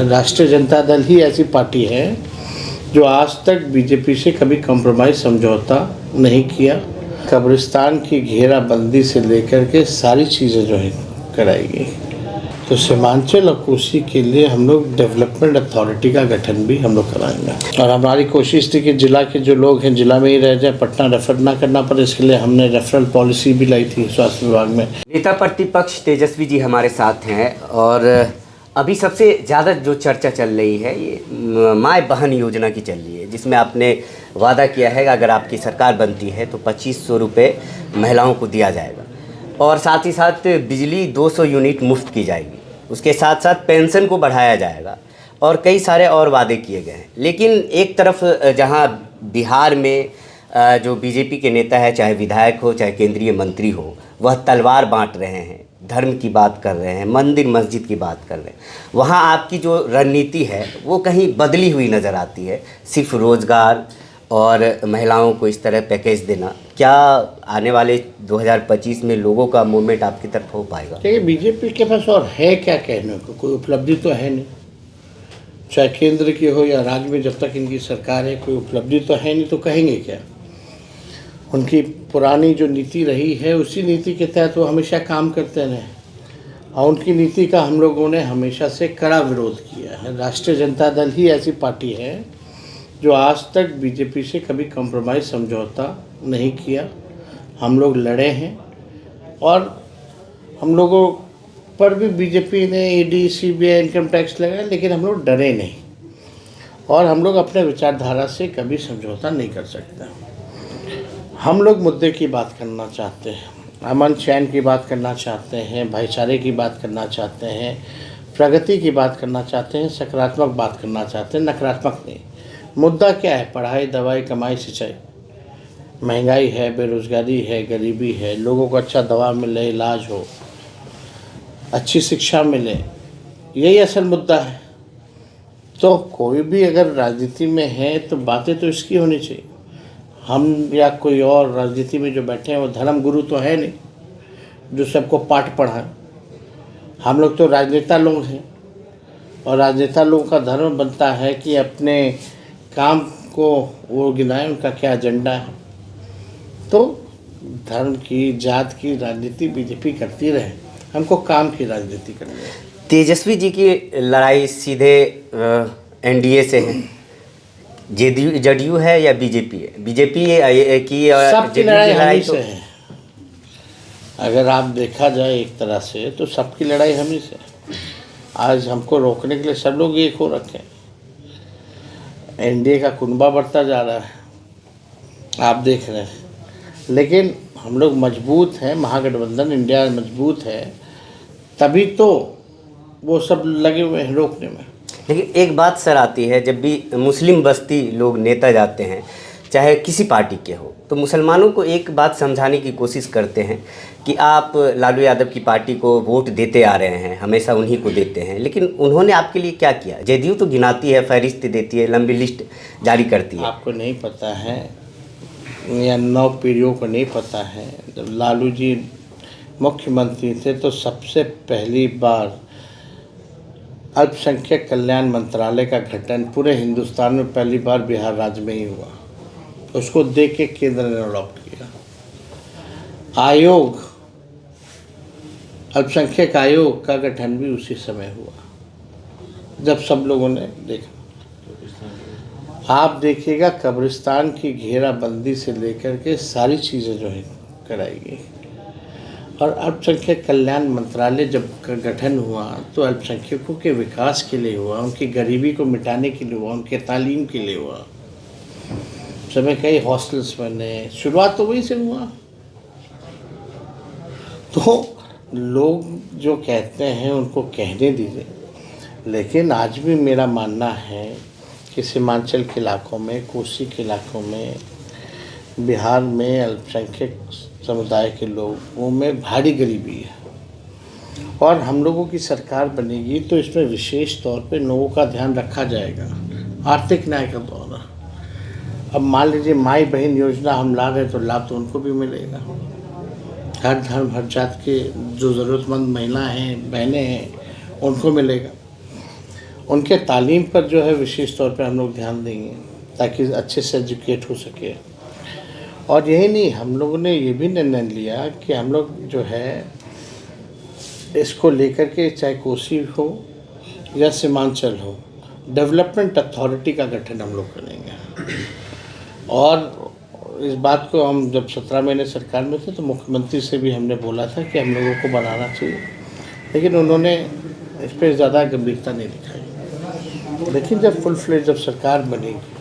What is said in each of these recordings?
राष्ट्रीय जनता दल ही ऐसी पार्टी है जो आज तक बीजेपी से कभी कॉम्प्रोमाइज़ समझौता नहीं किया। कब्रिस्तान की घेराबंदी से लेकर के सारी चीज़ें जो है कराई गई। तो सीमांचल और कोसी के लिए हम लोग डेवलपमेंट अथॉरिटी का गठन भी हम लोग कराएंगे। और हमारी कोशिश थी कि जिला के जो लोग हैं जिला में ही रह जाए, पटना रेफर ना करना पड़े। इसके लिए हमने रेफरल पॉलिसी भी लाई थी स्वास्थ्य विभाग में। नेता प्रतिपक्ष तेजस्वी जी हमारे साथ हैं और अभी सबसे ज़्यादा जो चर्चा चल रही है ये माय बहन योजना की चल रही है, जिसमें आपने वादा किया है कि अगर आपकी सरकार बनती है तो 2500 रुपये महिलाओं को दिया जाएगा और साथ ही साथ बिजली 200 यूनिट मुफ्त की जाएगी। उसके साथ साथ पेंशन को बढ़ाया जाएगा और कई सारे और वादे किए गए हैं। लेकिन एक तरफ जहां बिहार में जो बीजेपी के नेता है, चाहे विधायक हो चाहे केंद्रीय मंत्री हो, वह तलवार बांट रहे हैं, धर्म की बात कर रहे हैं, मंदिर मस्जिद की बात कर रहे हैं। वहाँ आपकी जो रणनीति है वो कहीं बदली हुई नज़र आती है, सिर्फ रोज़गार और महिलाओं को इस तरह पैकेज देना। क्या आने वाले 2025 में लोगों का मूवमेंट आपकी तरफ हो पाएगा? देखिए, बीजेपी के पास और है क्या कहने को, कोई उपलब्धि तो है नहीं। चाहे केंद्र की हो या राज्य में, जब तक इनकी सरकार है कोई उपलब्धि तो है नहीं, तो कहेंगे क्या। उनकी पुरानी जो नीति रही है उसी नीति के तहत वो हमेशा काम करते रहे और उनकी नीति का हम लोगों ने हमेशा से कड़ा विरोध किया है। राष्ट्रीय जनता दल ही ऐसी पार्टी है जो आज तक बीजेपी से कभी कॉम्प्रोमाइज़ समझौता नहीं किया। हम लोग लड़े हैं और हम लोगों पर भी बीजेपी ने ईडी सीबीआई इनकम टैक्स लगाया, लेकिन हम लोग डरे नहीं और हम लोग अपने विचारधारा से कभी समझौता नहीं कर सकते। हम लोग मुद्दे की बात करना चाहते हैं, अमन चैन की बात करना चाहते हैं, भाईचारे की बात करना चाहते हैं, प्रगति की बात करना चाहते हैं, सकारात्मक बात करना चाहते हैं, नकारात्मक नहीं। मुद्दा क्या है? पढ़ाई, दवाई, कमाई, सिंचाई। महंगाई है, बेरोज़गारी है, गरीबी है, लोगों को अच्छा दवा मिले, इलाज हो, अच्छी शिक्षा मिले, यही असल मुद्दा है। तो कोई भी अगर राजनीति में है तो बातें तो इसकी होनी चाहिए। हम या कोई और राजनीति में जो बैठे हैं वो धर्म गुरु तो है नहीं जो सबको पाठ पढ़ाए। हम लोग तो राजनेता लोग हैं और राजनेता लोगों का धर्म बनता है कि अपने काम को वो गिनाएं, उनका क्या एजेंडा है। तो धर्म की, जात की राजनीति बीजेपी करती रहे, हमको काम की राजनीति करनी है। तेजस्वी जी की लड़ाई सीधे एनडीए से है, जदयू है या बीजेपी है? बीजेपी की सबकी लड़ाई से है। अगर आप देखा जाए एक तरह से तो सबकी लड़ाई हम ही से। आज हमको रोकने के लिए सब लोग एक हो रखे हैं। एनडीए का कुनबा बढ़ता जा रहा है, आप देख रहे हैं, लेकिन हम लोग मजबूत हैं। महागठबंधन इंडिया मजबूत है, तभी तो वो सब लगे हुए हैं रोकने में। लेकिन एक बात सर आती है, जब भी मुस्लिम बस्ती लोग नेता जाते हैं, चाहे किसी पार्टी के हो, तो मुसलमानों को एक बात समझाने की कोशिश करते हैं कि आप लालू यादव की पार्टी को वोट देते आ रहे हैं, हमेशा उन्हीं को देते हैं। लेकिन उन्होंने आपके लिए क्या किया? जदयू तो गिनाती है, फहरिस्त देती है, लंबी लिस्ट जारी करती है। आपको नहीं पता है या नौ पीढ़ियों को नहीं पता है, जब लालू जी मुख्यमंत्री थे तो सबसे पहली बार अल्पसंख्यक कल्याण मंत्रालय का गठन पूरे हिंदुस्तान में पहली बार बिहार राज्य में ही हुआ। उसको देख के केंद्र ने अडॉप्ट किया। आयोग, अल्पसंख्यक आयोग का गठन भी उसी समय हुआ जब सब लोगों ने देखा। आप देखिएगा, कब्रिस्तान की घेराबंदी से लेकर के सारी चीज़ें जो है कराई गई। और अल्पसंख्यक कल्याण मंत्रालय जब गठन हुआ तो अल्पसंख्यकों के विकास के लिए हुआ, उनकी गरीबी को मिटाने के लिए हुआ, उनके तालीम के लिए हुआ। समय कई हॉस्टल्स बने, शुरुआत तो वहीं से हुआ। तो लोग जो कहते हैं उनको कहने दीजिए, लेकिन आज भी मेरा मानना है कि सीमांचल के इलाकों में, कोसी के इलाकों में, बिहार में अल्पसंख्यक समुदाय के लोगों में भारी गरीबी है और हम लोगों की सरकार बनेगी तो इसमें विशेष तौर पे लोगों का ध्यान रखा जाएगा। आर्थिक न्याय का दौर है। अब मान लीजिए माई बहन योजना हम ला रहे तो लाभ तो उनको भी मिलेगा। हर धर्म हर जात के जो ज़रूरतमंद महिला हैं, बहनें हैं, उनको मिलेगा। उनके तालीम पर जो है विशेष तौर पे हम लोग ध्यान देंगे ताकि अच्छे से एजुकेट हो सके। और यही नहीं, हम लोगों ने ये भी निर्णय लिया कि हम लोग जो है इसको लेकर के चाहे कोसी हो या सीमांचल हो, डेवलपमेंट अथॉरिटी का गठन हम लोग करेंगे। और इस बात को हम जब 17 महीने सरकार में थे तो मुख्यमंत्री से भी हमने बोला था कि हम लोगों को बनाना चाहिए, लेकिन उन्होंने इस पर ज़्यादा गंभीरता नहीं दिखाई। लेकिन जब फुल फ्लेज जब सरकार बनेगी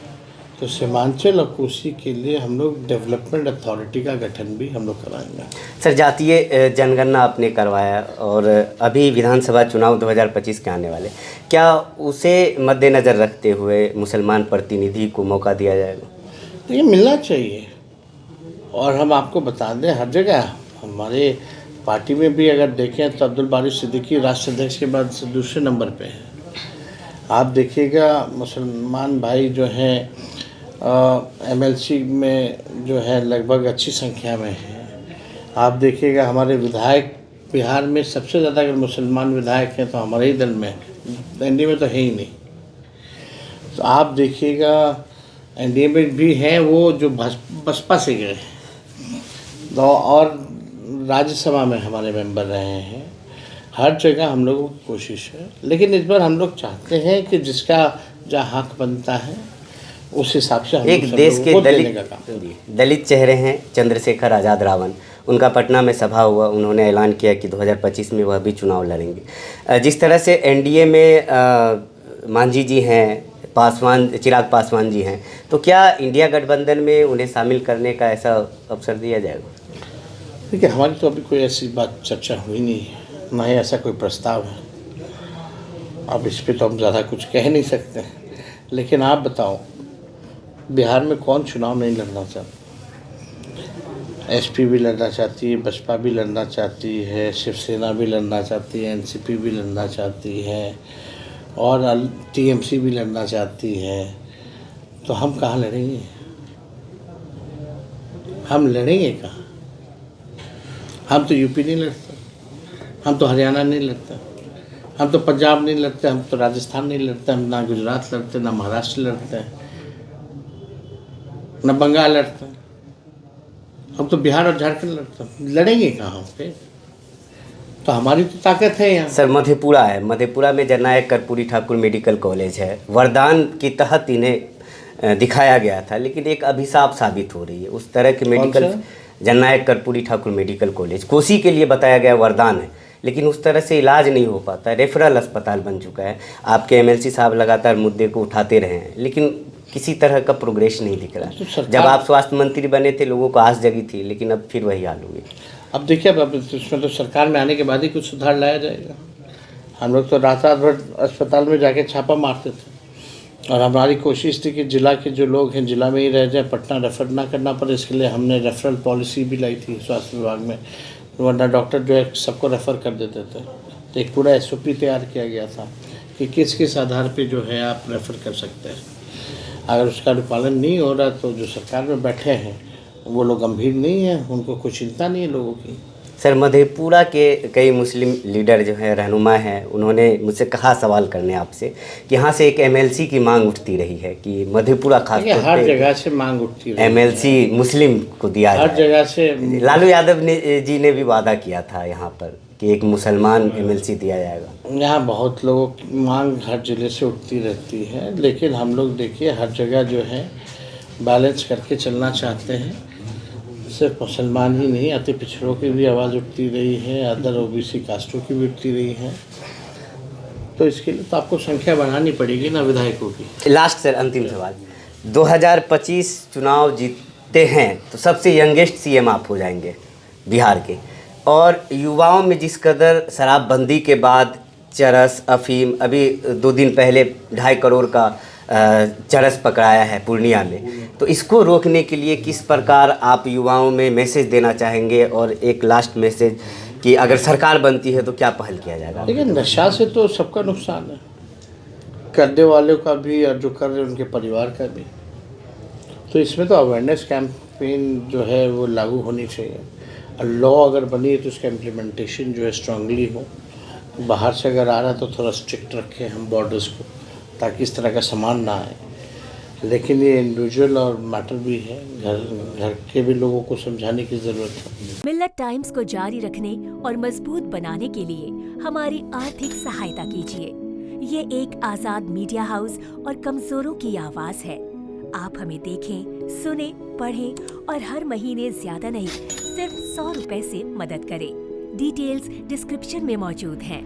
तो सीमांचल और कोसी के लिए हम लोग डेवलपमेंट अथॉरिटी का गठन भी हम लोग कराएंगे। सर, जातीय जनगणना आपने करवाया और अभी विधानसभा चुनाव 2025 के आने वाले, क्या उसे मद्देनज़र रखते हुए मुसलमान प्रतिनिधि को मौका दिया जाएगा? तो ये मिलना चाहिए। और हम आपको बता दें, हर जगह हमारे पार्टी में भी अगर देखें तो अब्दुल बारी सिद्दीकी राष्ट्र अध्यक्ष के बाद से दूसरे नंबर पे हैं। आप देखिएगा मुसलमान भाई जो हैं एमएलसी में जो है लगभग अच्छी संख्या में है। आप देखिएगा हमारे विधायक बिहार में सबसे ज़्यादा अगर मुसलमान विधायक हैं तो हमारे ही दल में, एनडीए में तो है ही नहीं। तो आप देखिएगा एनडीए में भी हैं वो जो बसपा से गए हैं, तो और राज्यसभा में हमारे मेंबर रहे हैं। हर जगह हम लोगों की कोशिश है, लेकिन इस बार हम लोग चाहते हैं कि जिसका जहाँ हक बनता है उस हिसाब से हम एक सब देश लोगों के को देने का काम। दलित चेहरे हैं चंद्रशेखर आज़ाद रावण, उनका पटना में सभा हुआ, उन्होंने ऐलान किया कि 2025 में वह भी चुनाव लड़ेंगे। जिस तरह से एनडीए में मांझी जी हैं, चिराग पासवान जी हैं, तो क्या इंडिया गठबंधन में उन्हें शामिल करने का ऐसा अवसर दिया जाएगा? देखिए, हमारी तो अभी कोई ऐसी बात चर्चा हुई नहीं है, ना ही ऐसा कोई प्रस्ताव है। अब इस पर तो हम ज़्यादा कुछ कह नहीं सकते, लेकिन आप बताओ बिहार में कौन चुनाव नहीं लड़ना चाहता? एसपी भी लड़ना चाहती है, बसपा भी लड़ना चाहती है, शिवसेना भी लड़ना चाहती है, एनसीपी भी लड़ना चाहती है और टीएमसी भी लड़ना चाहती है। तो हम कहाँ लड़ेंगे? हम लड़ेंगे कहाँ? हम तो यूपी नहीं लड़ते, हम तो हरियाणा नहीं लड़ते, हम तो पंजाब नहीं लड़ते, हम तो राजस्थान नहीं लड़ते, हम ना गुजरात लड़ते, ना महाराष्ट्र लड़ते, ना बंगाल लड़ते, हम तो बिहार और झारखंड लड़ते। लड़ेंगे कहाँ पे? तो हमारी तो ताकत है यहाँ। सर, मधेपुरा है, मधेपुरा में जननायक कर्पूरी ठाकुर मेडिकल कॉलेज है, वरदान के तहत इन्हें दिखाया गया था, लेकिन एक अभिशाप साबित हो रही है। उस तरह के मेडिकल, जननायक कर्पूरी ठाकुर मेडिकल कॉलेज कोसी के लिए बताया गया वरदान है, लेकिन उस तरह से इलाज नहीं हो पाता, रेफरल अस्पताल बन चुका है। आपके एमएलसी साहब लगातार मुद्दे को उठाते रहे हैं, लेकिन किसी तरह का प्रोग्रेस नहीं दिख रहा। तो जब आप स्वास्थ्य मंत्री बने थे लोगों को आस जगी थी, लेकिन अब फिर वही हाल हुई। अब देखिए, अब इसमें तो सरकार में आने के बाद ही कुछ सुधार लाया जाएगा। हम लोग तो रात भर अस्पताल में जाके छापा मारते थे और हमारी कोशिश थी कि जिला के जो लोग हैं जिला में ही रह जाए, पटना रेफर ना करना पड़े। इसके लिए हमने रेफरल पॉलिसी भी लाई थी स्वास्थ्य विभाग में, वरना डॉक्टर जो है सबको रेफ़र कर देते थे। तो एक पूरा एसओपी तैयार किया गया था कि किस किस आधार पे जो है आप रेफ़र कर सकते हैं। अगर उसका अनुपालन नहीं हो रहा तो जो सरकार में बैठे हैं वो लोग गंभीर नहीं हैं, उनको कोई चिंता नहीं है लोगों की। सर, मधेपुरा के कई मुस्लिम लीडर जो हैं, रहनुमा हैं, उन्होंने मुझसे कहा सवाल करने आपसे कि यहाँ से एक एमएलसी की मांग उठती रही है कि मधेपुरा खास तौर पे हर जगह से मांग उठती है, एमएलसी मुस्लिम को दिया हर जगह से। लालू यादव जी ने भी वादा किया था यहाँ पर कि एक मुसलमान एमएलसी दिया जाएगा। यहाँ बहुत लोगों की मांग हर जिले से उठती रहती है, लेकिन हम लोग देखिए हर जगह जो है बैलेंस करके चलना चाहते हैं। सिर्फ मुसलमान ही नहीं, अति पिछड़ों की भी आवाज़ उठती रही है, अदर ओबीसी कास्टों की भी उठती रही है। तो इसके लिए तो आपको संख्या बढ़ानी पड़ेगी ना विधायकों की। लास्ट सर, अंतिम सवाल, 2025 चुनाव जीतते हैं तो सबसे यंगेस्ट सीएम आप हो जाएंगे बिहार के, और युवाओं में जिस कदर शराबबंदी के बाद चरस, अफीम, अभी 2 दिन पहले 2.5 करोड़ का चरस पकड़ाया है पूर्णिया में, तो इसको रोकने के लिए किस प्रकार आप युवाओं में मैसेज देना चाहेंगे? और एक लास्ट मैसेज कि अगर सरकार बनती है तो क्या पहल किया जाएगा? देखिए, नशा से तो सबका नुकसान है, करने वालों का भी और जो कर रहे हैं उनके परिवार का भी। तो इसमें तो अवेयरनेस कैंपेन जो है वो लागू होनी चाहिए, और लॉ अगर बनी है तो उसका इम्प्लीमेंटेशन जो है स्ट्रांगली हो, बाहर से अगर आ रहा है तो थोड़ा स्ट्रिक्ट रखें हम बॉर्डर्स को, ताकि इस तरह का सामान ना आए। लेकिन ये इंडिविजुअल और मैटर भी है, घर के भी लोगों को समझाने की ज़रूरत है। मिल्लत टाइम्स को जारी रखने और मजबूत बनाने के लिए हमारी आर्थिक सहायता कीजिए। ये एक आजाद मीडिया हाउस और कमजोरों की आवाज है। आप हमें देखें, सुने, पढ़ें और हर महीने ज्यादा नहीं, सिर्फ 100 रुपए से मदद करें। डिटेल्स डिस्क्रिप्शन में मौजूद हैं।